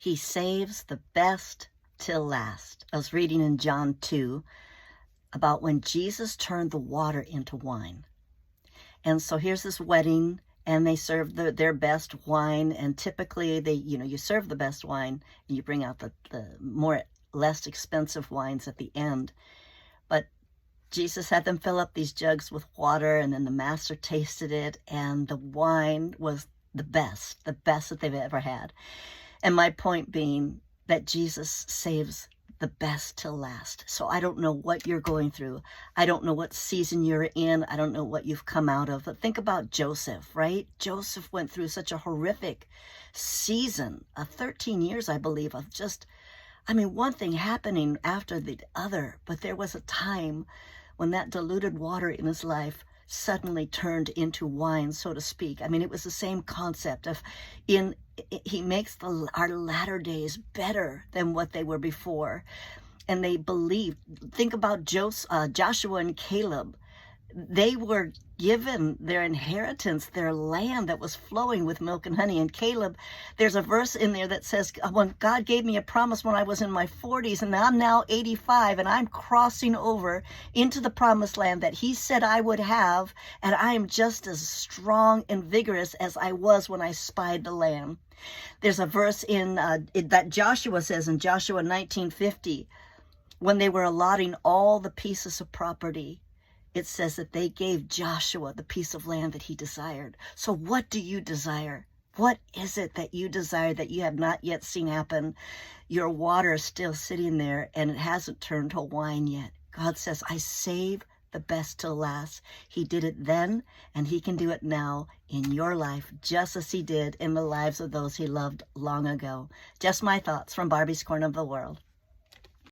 He saves the best till last. I was reading in John 2 about when Jesus turned the water into wine. And so here's this wedding, and they serve their best wine. And typically you serve the best wine and you bring out the less expensive wines at the end. But Jesus had them fill up these jugs with water, and then the master tasted it, and the wine was the best that they've ever had. And my point being that Jesus saves the best till last. So I don't know what you're going through. I don't know what season you're in. I don't know what you've come out of. But think about Joseph, right? Joseph went through such a horrific season, 13 years, I believe, of just, one thing happening after the other. But there was a time when that diluted water in his life suddenly turned into wine, so to speak. It was the same concept of he makes our latter days better than what they were before. And they believed. Think about Joshua and Caleb. They were given their inheritance, their land that was flowing with milk and honey. And Caleb, there's a verse in there that says, when God gave me a promise when I was in my 40s, and I'm now 85, and I'm crossing over into the promised land that he said I would have, and I am just as strong and vigorous as I was when I spied the land. There's a verse that Joshua says in Joshua 19:50, when they were allotting all the pieces of property, it says that they gave Joshua the piece of land that he desired. So what do you desire? What is it that you desire that you have not yet seen happen? Your water is still sitting there and it hasn't turned to wine yet. God says, I save the best till last. He did it then, and he can do it now in your life, just as he did in the lives of those he loved long ago. Just my thoughts from Barbie's Corner of the World.